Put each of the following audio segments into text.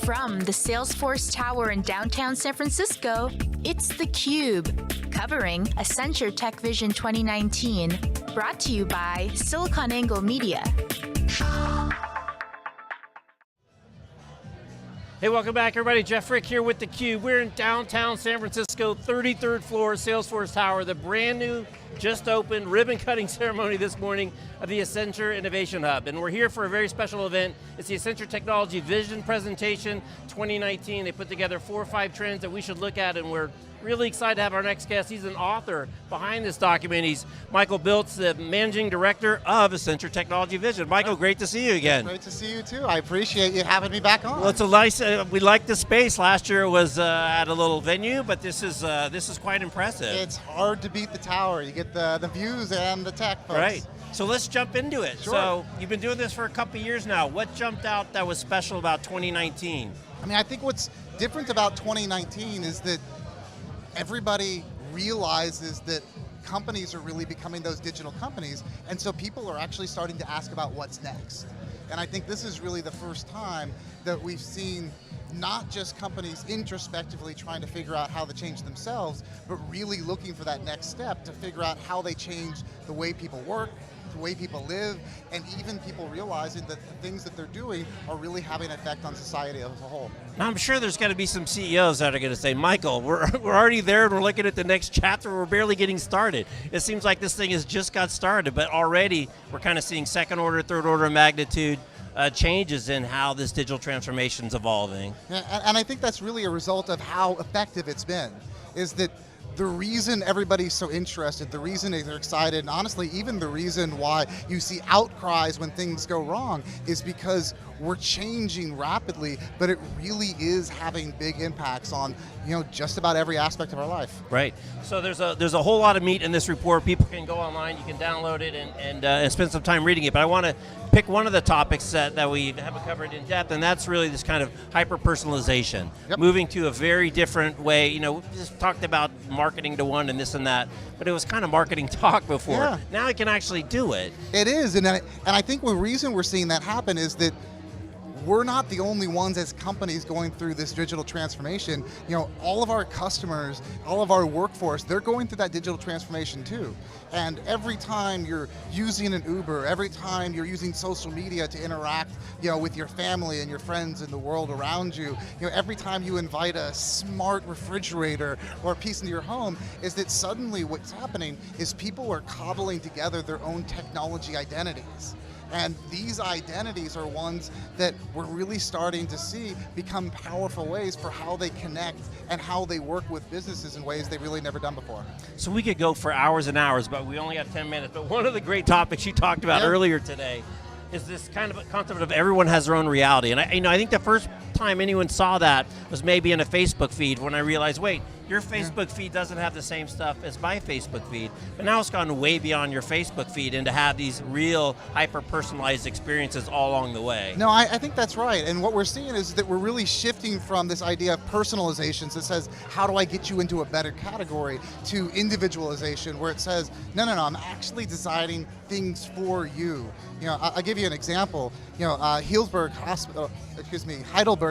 From the Salesforce Tower in downtown San Francisco, it's theCUBE, covering Accenture Tech Vision 2019, brought to you by SiliconANGLE Media. Hey, welcome back everybody. Jeff Frick here with theCUBE. We're in downtown San Francisco, 33rd floor, Salesforce Tower, the brand new, just opened ribbon cutting ceremony this morning of the Accenture Innovation Hub. And we're here for a very special event. It's the Accenture Technology Vision Presentation 2019. They put together 4 or 5 trends that we should look at, and we're really excited to have our next guest. He's an author behind this document. He's Michael Biltz, the Managing Director of Accenture Technology Vision. Michael, great to see you again. Great to see you too. I appreciate you having me back on. Well, it's a nice, we like the space. Last year it was at a little venue, but this is quite impressive. It's hard to beat the tower. You get the views and the tech, folks. Right. So let's jump into it. Sure. So you've been doing this for a couple of years now. What jumped out that was special about 2019? I mean, I think what's different about 2019 is that everybody realizes that companies are really becoming those digital companies, and so people are actually starting to ask about what's next. And I think this is really the first time that we've seen not just companies introspectively trying to figure out how to change themselves, but really looking for that next step to figure out how they change the way people work, the way people live, and even people realizing that the things that they're doing are really having an effect on society as a whole. Now I'm sure there's got to be some CEOs that are going to say, Michael, we're already there and we're looking at the next chapter, we're barely getting started. It seems like this thing has just got started, but already we're kind of seeing second order, third order of magnitude changes in how this digital transformation is evolving. Yeah, and I think that's really a result of how effective it's been, is that the reason everybody's so interested, the reason they're excited, and honestly, even the reason why you see outcries when things go wrong is because we're changing rapidly, but it really is having big impacts on, just about every aspect of our life. Right. So there's a whole lot of meat in this report. People can go online, you can download it and spend some time reading it. But I want to pick one of the topics that we haven't covered in depth, and that's really this kind of hyper-personalization. Yep. Moving to a very different way. We just talked about marketing to one and this and that, but it was kind of marketing talk before. Yeah. Now it can actually do it. It is, and I think the reason we're seeing that happen is that we're not the only ones as companies going through this digital transformation. All of our customers, all of our workforce, they're going through that digital transformation too. And every time you're using an Uber, every time you're using social media to interact with your family and your friends and the world around you, every time you invite a smart refrigerator or a piece into your home, is that suddenly what's happening is people are cobbling together their own technology identities. And these identities are ones that we're really starting to see become powerful ways for how they connect and how they work with businesses in ways they've really never done before. So we could go for hours and hours, but we only have 10 minutes. But one of the great topics you talked about earlier today is this kind of a concept of everyone has their own reality. And I think the first time anyone saw that was maybe in a Facebook feed when I realized, wait, your Facebook feed doesn't have the same stuff as my Facebook feed. But now it's gone way beyond your Facebook feed and to have these real hyper-personalized experiences all along the way. No, I think that's right. And what we're seeing is that we're really shifting from this idea of personalizations that says, how do I get you into a better category, to individualization where it says, no, I'm actually designing things for you. I'll give you an example. Heidelberg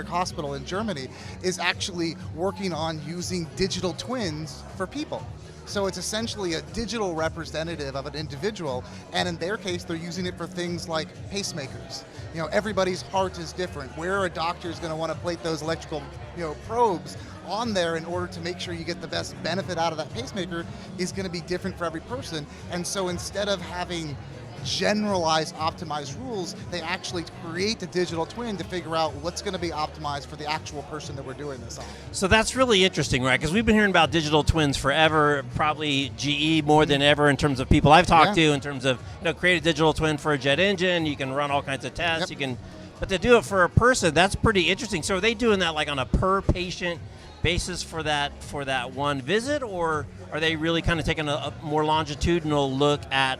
Hospital in Germany is actually working on using digital twins for people. So it's essentially a digital representative of an individual, and in their case, they're using it for things like pacemakers. Everybody's heart is different. Where a doctor is going to want to plate those electrical, probes on there in order to make sure you get the best benefit out of that pacemaker is going to be different for every person. And so instead of having generalized optimized rules, they actually create the digital twin to figure out what's going to be optimized for the actual person that we're doing this on. So that's really interesting, right? Because we've been hearing about digital twins forever, probably GE more than ever in terms of people I've talked to, in terms of create a digital twin for a jet engine, you can run all kinds of tests, but to do it for a person, that's pretty interesting. So are they doing that like on a per patient basis for that one visit, or are they really kind of taking a more longitudinal look at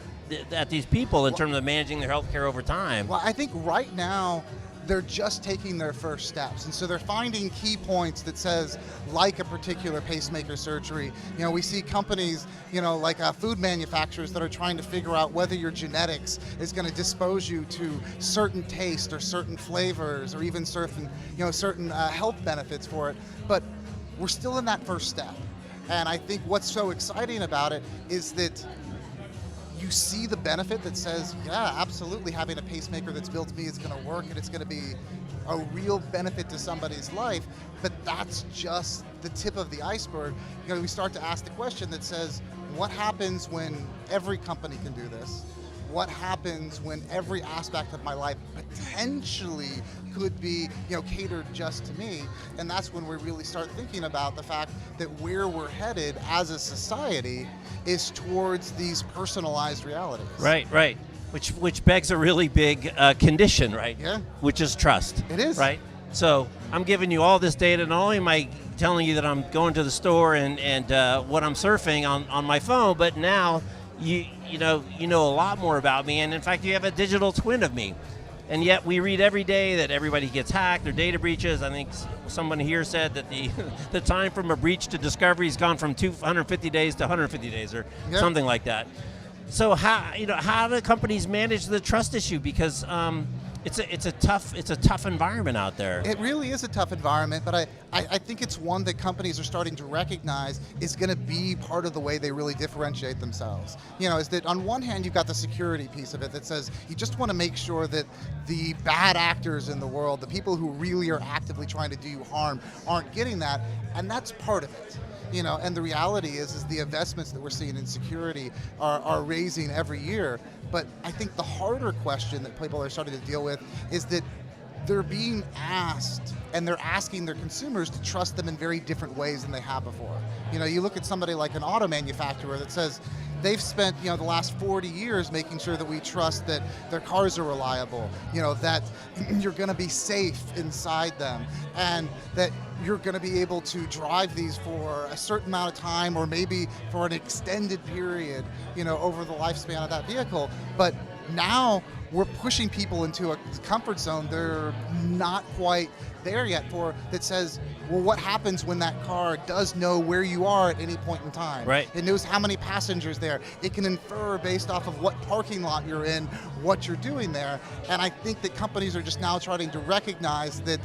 these people in terms of managing their healthcare over time? Well, I think right now they're just taking their first steps. And so they're finding key points that says, like a particular pacemaker surgery. We see companies, like food manufacturers that are trying to figure out whether your genetics is going to dispose you to certain taste or certain flavors or even certain health benefits for it. But we're still in that first step. And I think what's so exciting about it is that you see the benefit that says, yeah, absolutely, having a pacemaker that's built to me is going to work and it's going to be a real benefit to somebody's life, but that's just the tip of the iceberg. We start to ask the question that says, what happens when every company can do this? What happens when every aspect of my life potentially could be, catered just to me? And that's when we really start thinking about the fact that where we're headed as a society is towards these personalized realities. Right. Which begs a really big condition, right? Yeah. Which is trust. It is. Right? So I'm giving you all this data, not only am I telling you that I'm going to the store and what I'm surfing on my phone, but now you know a lot more about me, and in fact you have a digital twin of me. And yet we read every day that everybody gets hacked or data breaches. I think someone here said that the time from a breach to discovery has gone from 250 days to 150 days or something like that. So how do companies manage the trust issue? Because it's a tough environment out there. It really is a tough environment, but I think it's one that companies are starting to recognize is going to be part of the way they really differentiate themselves. Is that on one hand you've got the security piece of it that says you just want to make sure that the bad actors in the world, the people who really are actively trying to do you harm, aren't getting that, and that's part of it. And the reality is the investments that we're seeing in security are raising every year. But I think the harder question that people are starting to deal with is that they're being asked, and they're asking their consumers to trust them in very different ways than they have before. You look at somebody like an auto manufacturer that says they've spent the last 40 years making sure that we trust that their cars are reliable, that you're going to be safe inside them, and that you're going to be able to drive these for a certain amount of time or maybe for an extended period, over the lifespan of that vehicle. But now we're pushing people into a comfort zone they're not quite there yet for, that says, well, what happens when that car does know where you are at any point in time? Right. It knows how many passengers there. It can infer based off of what parking lot you're in, what you're doing there. And I think that companies are just now trying to recognize that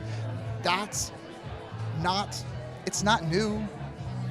it's not new.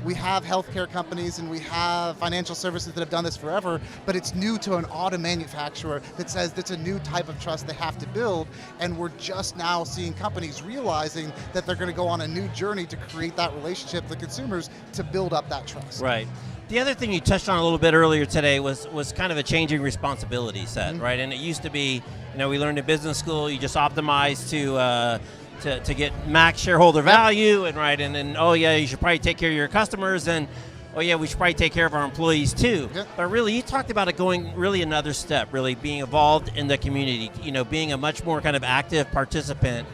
We have healthcare companies and we have financial services that have done this forever, but it's new to an auto manufacturer that says that's a new type of trust they have to build, and we're just now seeing companies realizing that they're going to go on a new journey to create that relationship with the consumers to build up that trust. Right. The other thing you touched on a little bit earlier today was kind of a changing responsibility set, right? And it used to be, we learned in business school, you just optimize to get max shareholder value, and then you should probably take care of your customers, and we should probably take care of our employees too. Yep. But really, you talked about it going really another step, really being involved in the community, being a much more kind of active participant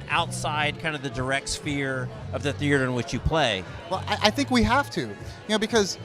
outside kind of the direct sphere of the theater in which you play. Well, I think we have to, because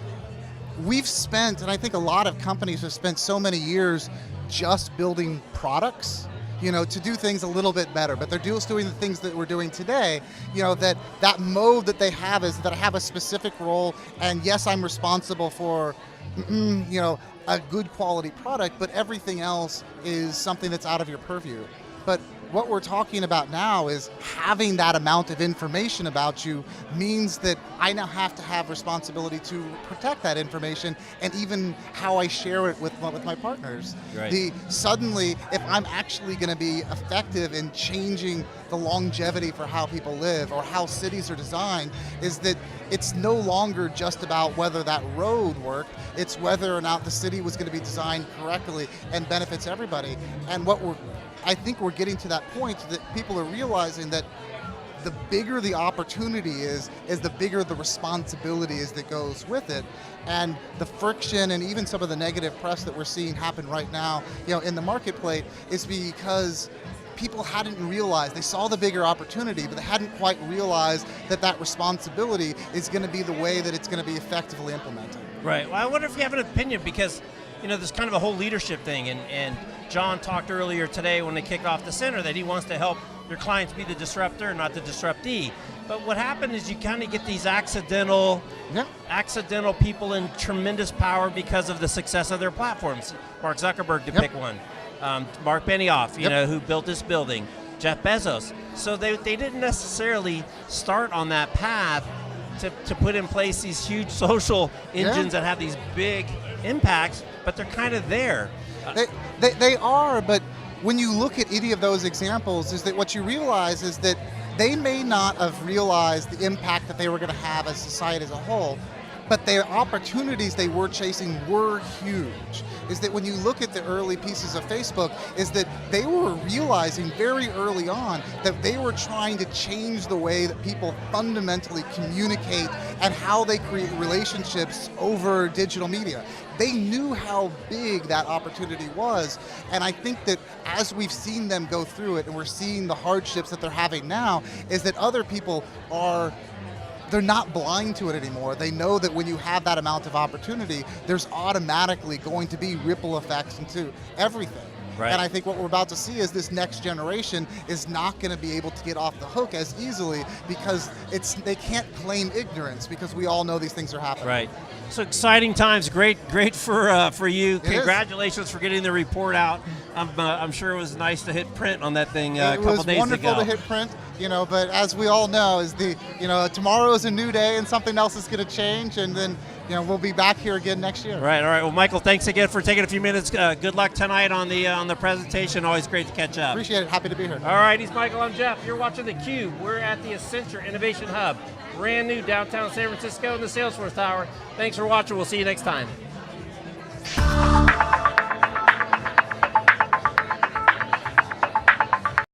we've spent, and I think a lot of companies have spent so many years just building products, to do things a little bit better, but they're just doing the things that we're doing today, that mode that they have is that I have a specific role, and yes, I'm responsible for, a good quality product, but everything else is something that's out of your purview. But what we're talking about now is having that amount of information about you means that I now have to have responsibility to protect that information, and even how I share it with my partners. Right. Suddenly, if I'm actually going to be effective in changing the longevity for how people live or how cities are designed, is that it's no longer just about whether that road worked, it's whether or not the city was going to be designed correctly and benefits everybody. And I think we're getting to that point that people are realizing that the bigger the opportunity is the bigger the responsibility is that goes with it. And the friction and even some of the negative press that we're seeing happen right now, in the marketplace, is because people hadn't realized, they saw the bigger opportunity, but they hadn't quite realized that responsibility is going to be the way that it's going to be effectively implemented. Right. Well, I wonder if you have an opinion, because there's kind of a whole leadership thing, and John talked earlier today when they kicked off the center that he wants to help your clients be the disruptor, not the disruptee. But what happened is you kind of get these accidental people in tremendous power because of the success of their platforms. Mark Zuckerberg, to pick one. Mark Benioff, you know, who built this building. Jeff Bezos. So they didn't necessarily start on that path to put in place these huge social engines that have these big impacts, but they're kind of there. They are, but when you look at any of those examples, is that what you realize is that they may not have realized the impact that they were going to have as society as a whole, but the opportunities they were chasing were huge. Is that when you look at the early pieces of Facebook, is that they were realizing very early on that they were trying to change the way that people fundamentally communicate and how they create relationships over digital media. They knew how big that opportunity was, and I think that as we've seen them go through it and we're seeing the hardships that they're having now, is that other people they're not blind to it anymore. They know that when you have that amount of opportunity, there's automatically going to be ripple effects into everything. Right. And I think what we're about to see is this next generation is not going to be able to get off the hook as easily because they can't claim ignorance because we all know these things are happening. Right. So exciting times. Great for you. It Congratulations for getting the report out. I'm sure it was nice to hit print on that thing a couple days ago. It was wonderful to hit print, but as we all know, tomorrow is a new day and something else is going to change, and then we'll be back here again next year. Right. All right. Well, Michael, thanks again for taking a few minutes. Good luck tonight on the presentation. Always great to catch up. Appreciate it. Happy to be here. All right. He's Michael. I'm Jeff. You're watching theCUBE. We're at the Accenture Innovation Hub, brand new downtown San Francisco in the Salesforce Tower. Thanks for watching. We'll see you next time.